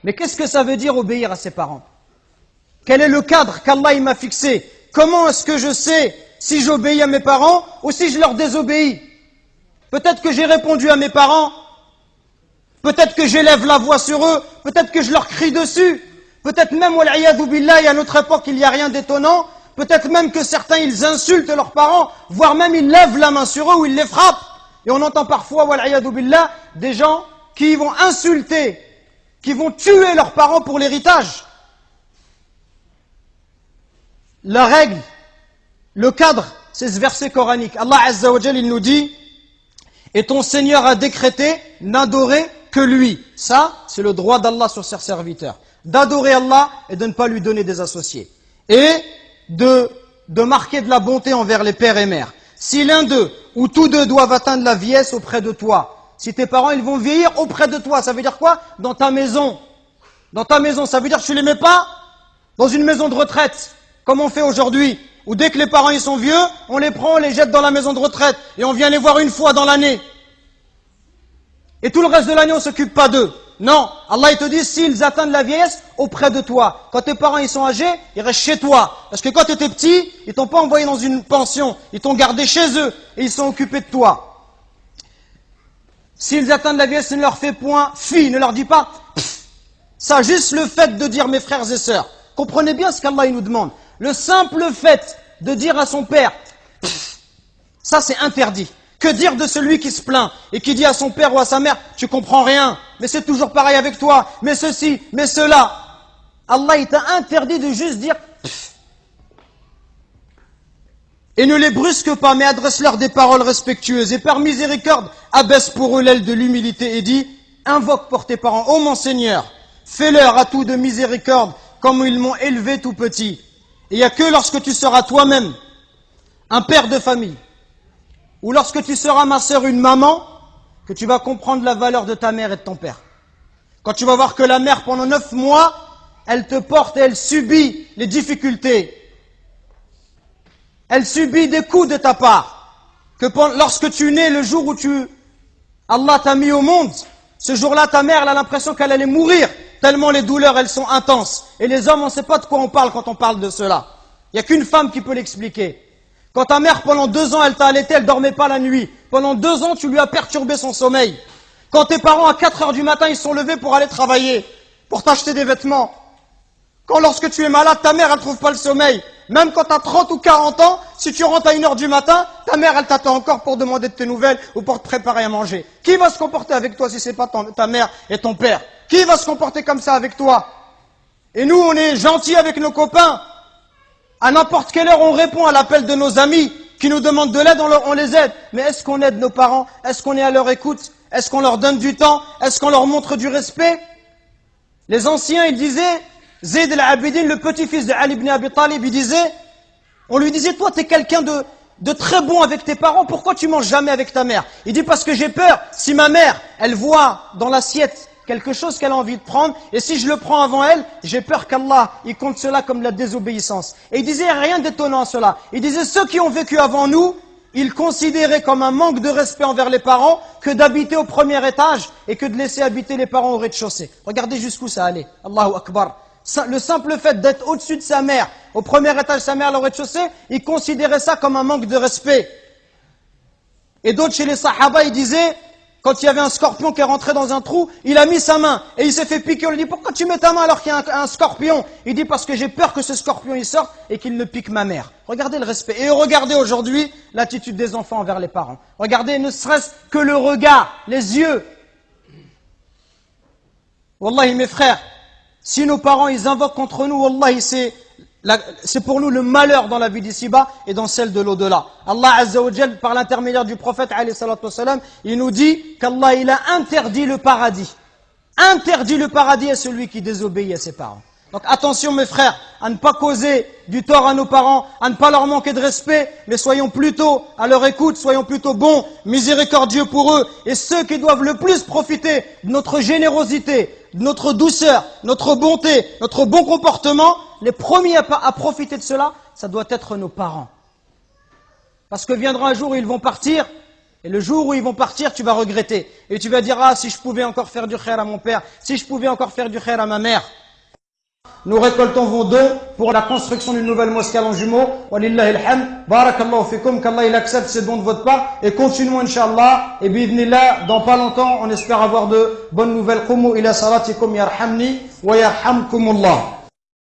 Mais qu'est-ce que ça veut dire obéir à ses parents? Quel est le cadre qu'Allah m'a fixé? Comment est-ce que je sais si j'obéis à mes parents ou si je leur désobéis? Peut-être que j'ai répondu à mes parents, peut-être que j'élève la voix sur eux, peut-être que je leur crie dessus, peut-être même, wal'iyadhu billah, à notre époque, il n'y a rien d'étonnant, peut-être même que certains, ils insultent leurs parents, voire même ils lèvent la main sur eux ou ils les frappent. Et on entend parfois, wal'iyadhu billah, des gens qui vont insulter, qui vont tuer leurs parents pour l'héritage. La règle, le cadre, c'est ce verset coranique. Allah Azza wa Jal, il nous dit, et ton Seigneur a décrété n'adorer que lui. Ça, c'est le droit d'Allah sur ses serviteurs. D'adorer Allah et de ne pas lui donner des associés. Et de marquer de la bonté envers les pères et mères. Si l'un d'eux ou tous deux doivent atteindre la vieillesse auprès de toi, si tes parents ils vont vieillir auprès de toi, ça veut dire quoi? Dans ta maison. Dans ta maison, ça veut dire que tu les mets pas dans une maison de retraite, comme on fait aujourd'hui, où dès que les parents ils sont vieux, on les prend, on les jette dans la maison de retraite, et on vient les voir une fois dans l'année. Et tout le reste de l'année, on ne s'occupe pas d'eux. Non, Allah il te dit, s'ils atteignent la vieillesse, auprès de toi. Quand tes parents ils sont âgés, ils restent chez toi. Parce que quand tu étais petit, ils t'ont pas envoyé dans une pension, ils t'ont gardé chez eux, et ils sont occupés de toi. S'ils atteignent la vieillesse, ne leur fais point fi, ne leur dis pas pff. Ça, juste le fait de dire mes frères et sœurs. Comprenez bien ce qu'Allah nous demande. Le simple fait de dire à son père, pff, ça c'est interdit. Que dire de celui qui se plaint et qui dit à son père ou à sa mère, tu comprends rien, mais c'est toujours pareil avec toi, mais ceci, mais cela. Allah il t'a interdit de juste dire pff. Et ne les brusque pas, mais adresse-leur des paroles respectueuses. Et par miséricorde, abaisse pour eux l'aile de l'humilité et dis, invoque pour tes parents, ô mon Seigneur, fais-leur à tout de miséricorde, comme ils m'ont élevé tout petit. Et il n'y a que lorsque tu seras toi-même un père de famille, ou lorsque tu seras, ma sœur, une maman, que tu vas comprendre la valeur de ta mère et de ton père. Quand tu vas voir que la mère, pendant 9 mois, elle te porte et elle subit les difficultés. Elle subit des coups de ta part. Que lorsque tu nais, le jour où Allah t'a mis au monde, ce jour-là, ta mère, elle a l'impression qu'elle allait mourir, tellement les douleurs, elles sont intenses. Et les hommes, on ne sait pas de quoi on parle quand on parle de cela. Il n'y a qu'une femme qui peut l'expliquer. Quand ta mère, pendant 2 ans, elle t'a allaité, elle ne dormait pas la nuit. Pendant 2 ans, tu lui as perturbé son sommeil. Quand tes parents, à 4 heures du matin, ils sont levés pour aller travailler, pour t'acheter des vêtements. Quand lorsque tu es malade, ta mère, elle ne trouve pas le sommeil. Même quand tu as 30 ou 40 ans, si tu rentres à 1 heure du matin, ta mère, elle t'attend encore pour demander de tes nouvelles ou pour te préparer à manger. Qui va se comporter avec toi si ce n'est pas ta mère et ton père? Qui va se comporter comme ça avec toi? Et nous, on est gentils avec nos copains. À n'importe quelle heure, on répond à l'appel de nos amis qui nous demandent de l'aide, on les aide. Mais est-ce qu'on aide nos parents? Est-ce qu'on est à leur écoute? Est-ce qu'on leur donne du temps? Est-ce qu'on leur montre du respect? Les anciens, ils disaient, Zayd al-Abidin, le petit-fils de Ali ibn Abi Talib, on lui disait, toi, tu es quelqu'un de très bon avec tes parents, pourquoi tu manges jamais avec ta mère? Il dit, parce que j'ai peur, si ma mère, elle voit dans l'assiette quelque chose qu'elle a envie de prendre, et si je le prends avant elle, j'ai peur qu'Allah, il compte cela comme de la désobéissance. Et il disait rien d'étonnant à cela. Il disait, ceux qui ont vécu avant nous, ils considéraient comme un manque de respect envers les parents que d'habiter au premier étage et que de laisser habiter les parents au rez-de-chaussée. Regardez jusqu'où ça allait. Allahu Akbar. Le simple fait d'être au-dessus de sa mère, au premier étage, sa mère au rez-de-chaussée, ils considéraient ça comme un manque de respect. Et d'autres chez les Sahaba, ils disaient, quand il y avait un scorpion qui est rentré dans un trou, il a mis sa main et il s'est fait piquer. On lui dit, pourquoi tu mets ta main alors qu'il y a un scorpion? Il dit, parce que j'ai peur que ce scorpion il sorte et qu'il ne pique ma mère. Regardez le respect. Et regardez aujourd'hui l'attitude des enfants envers les parents. Regardez ne serait-ce que le regard, les yeux. Wallahi mes frères, si nos parents ils invoquent contre nous, wallahi c'est pour nous le malheur dans la vie d'ici-bas et dans celle de l'au-delà. Allah Azza wa Jal, par l'intermédiaire du prophète alayhi salatu wassalam, il nous dit qu'Allah il a interdit le paradis. Interdit le paradis à celui qui désobéit à ses parents. Donc attention mes frères, à ne pas causer du tort à nos parents, à ne pas leur manquer de respect, mais soyons plutôt à leur écoute, soyons plutôt bons, miséricordieux pour eux. Et ceux qui doivent le plus profiter de notre générosité, de notre douceur, notre bonté, notre bon comportement, les premiers à profiter de cela, ça doit être nos parents. Parce que viendra un jour où ils vont partir, Et le jour où ils vont partir, tu vas regretter. Et tu vas dire, ah, si je pouvais encore faire du khair à mon père, si je pouvais encore faire du khair à ma mère. Nous récoltons vos dons pour la construction d'une nouvelle mosquée à Longjumeau. Walillahi alhamd. Barakallahu fikum. Qu'Allah il accepte ces dons de votre part. Et continuons, Inch'Allah. Et bi'idhnillah, dans pas longtemps, on espère avoir de bonnes nouvelles. Qumu ila salatikum yarhamni wa yarhamkumullah.